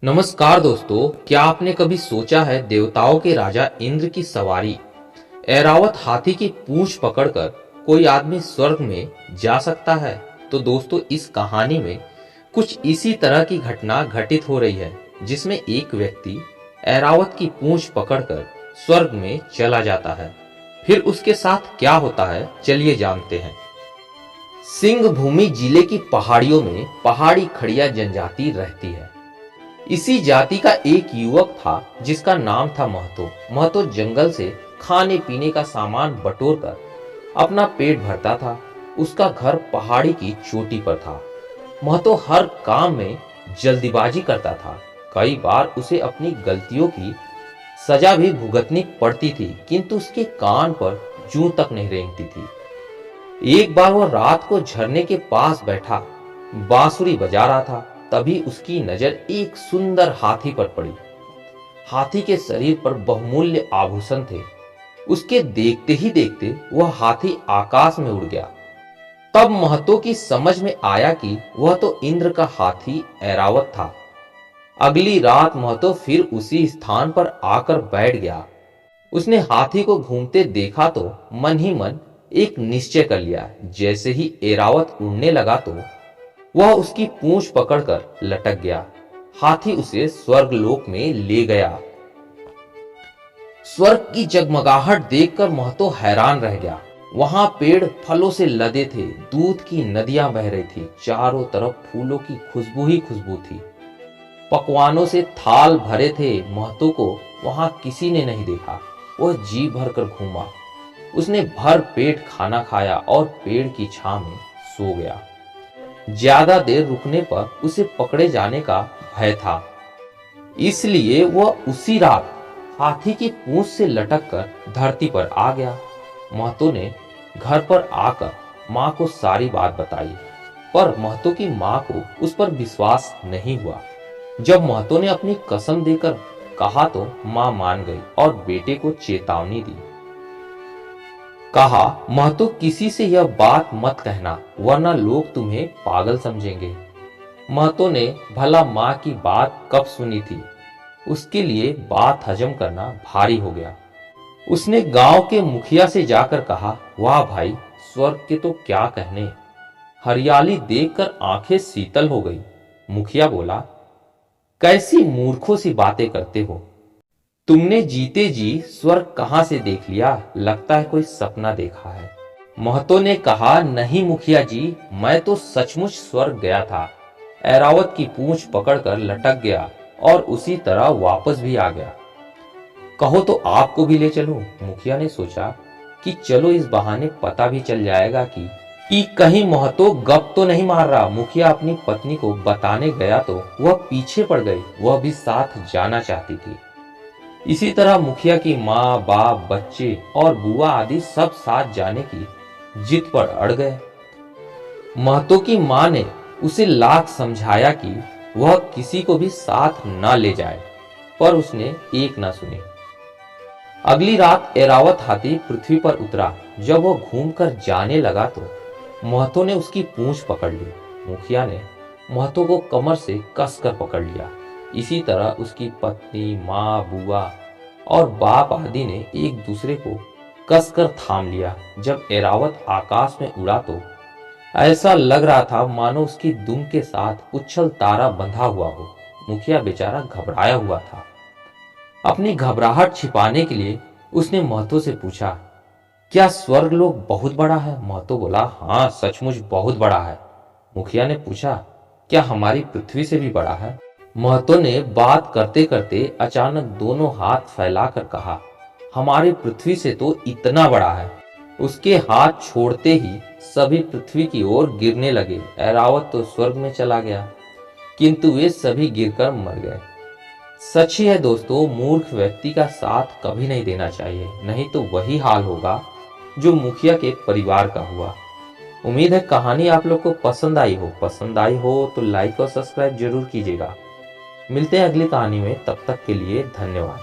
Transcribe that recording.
नमस्कार दोस्तों, क्या आपने कभी सोचा है देवताओं के राजा इंद्र की सवारी ऐरावत हाथी की पूंछ पकड़कर कोई आदमी स्वर्ग में जा सकता है? तो दोस्तों, इस कहानी में कुछ इसी तरह की घटना घटित हो रही है, जिसमें एक व्यक्ति ऐरावत की पूंछ पकड़कर स्वर्ग में चला जाता है। फिर उसके साथ क्या होता है, चलिए जानते हैं। सिंह भूमि जिले की पहाड़ियों में पहाड़ी खड़िया जनजाति रहती है। इसी जाति का एक युवक था जिसका नाम था महतो। महतो जंगल से खाने पीने का सामान बटोर कर अपना पेट भरता था। उसका घर पहाड़ी की चोटी पर था। महतो हर काम में जल्दीबाजी करता था। कई बार उसे अपनी गलतियों की सजा भी भुगतनी पड़ती थी, किंतु उसके कान पर जूं तक नहीं रेंगती थी। एक बार वह रात को झरने के पास बैठा बांसुरी बजा रहा था। तभी उसकी नजर एक सुंदर हाथी पर पड़ी। हाथी के शरीर पर बहुमूल्य आभूषण थे। उसके देखते ही देखते वह हाथी आकाश में उड़ गया। तब महतो की समझ में आया कि वह तो इंद्र का हाथी ऐरावत था। अगली रात महतो फिर उसी स्थान पर आकर बैठ गया। उसने हाथी को घूमते देखा तो मन ही मन एक निश्चय कर लिया। जैसे ही ऐरावत उड़ने लगा तो वह उसकी पूंछ पकड़कर लटक गया। हाथी उसे स्वर्गलोक में ले गया। स्वर्ग की जगमगाहट देखकर महतो हैरान रह गया। वहां पेड़ फलों से लदे थे, दूध की नदियां बह रही थी, चारों तरफ फूलों की खुशबू ही खुशबू थी। पकवानों से थाल भरे थे। महतो को वहां किसी ने नहीं देखा। वह जी भर कर घूमा। उसने भर पेट खाना खाया और पेड़ की छांव में सो गया। ज्यादा देर रुकने पर उसे पकड़े जाने का भय था, इसलिए वह उसी रात हाथी की पूंछ से लटककर धरती पर आ गया। महतो ने घर पर आकर मां को सारी बात बताई, पर महतो की मां को उस पर विश्वास नहीं हुआ। जब महतो ने अपनी कसम देकर कहा तो मां मान गई और बेटे को चेतावनी दी। कहा, महतो किसी से यह बात मत कहना, वरना लोग तुम्हें पागल समझेंगे। महतो ने भला माँ की बात कब सुनी थी, उसके लिए बात हजम करना भारी हो गया। उसने गांव के मुखिया से जाकर कहा, वाह भाई, स्वर्ग के तो क्या कहने, हरियाली देखकर आंखें शीतल हो गई। मुखिया बोला, कैसी मूर्खों सी बातें करते हो, तुमने जीते जी स्वर्ग कहां से देख लिया, लगता है कोई सपना देखा है। महतो ने कहा, नहीं मुखिया जी, मैं तो सचमुच स्वर्ग गया था। ऐरावत की पूंछ पकड़कर लटक गया और उसी तरह वापस भी आ गया। कहो तो आपको भी ले चलूं। मुखिया ने सोचा कि चलो इस बहाने पता भी चल जाएगा कि कहीं महतो गप तो नहीं मार रहा। मुखिया अपनी पत्नी को बताने गया तो वह पीछे पड़ गई। वह भी साथ जाना चाहती थी। इसी तरह मुखिया की माँ, बाप, बच्चे और बुआ आदि सब साथ जाने की जिद पर अड़ गए। महतो की माँ ने उसे लाख समझाया कि वह किसी को भी साथ न ले जाए, पर उसने एक न सुनी। अगली रात ऐरावत हाथी पृथ्वी पर उतरा। जब वह घूमकर जाने लगा तो महतो ने उसकी पूंछ पकड़ ली। मुखिया ने महतो को कमर से कसकर पकड़ लिया। इसी तरह उसकी पत्नी, माँ, बुआ और बाप आदि ने एक दूसरे को कसकर थाम लिया। जब ऐरावत आकाश में उड़ा तो ऐसा लग रहा था मानो उसकी दुम के साथ उछल तारा बंधा हुआ हो। मुखिया बेचारा घबराया हुआ था। अपनी घबराहट छिपाने के लिए उसने महतो से पूछा, क्या स्वर्गलोक बहुत बड़ा है? महतो बोला, हाँ सचमुच बहुत बड़ा है। मुखिया ने पूछा, क्या हमारी पृथ्वी से भी बड़ा है? महतो ने बात करते करते अचानक दोनों हाथ फैलाकर कहा, हमारी पृथ्वी से तो इतना बड़ा है। उसके हाथ छोड़ते ही सभी पृथ्वी की ओर गिरने लगे। ऐरावत तो स्वर्ग में चला गया, किंतु वे सभी गिरकर मर गए। सच ही है दोस्तों, मूर्ख व्यक्ति का साथ कभी नहीं देना चाहिए, नहीं तो वही हाल होगा जो मुखिया के परिवार का हुआ। उम्मीद है कहानी आप लोग को पसंद आई हो तो लाइक और सब्सक्राइब जरूर कीजिएगा। मिलते हैं अगली कहानी में, तब तक के लिए धन्यवाद।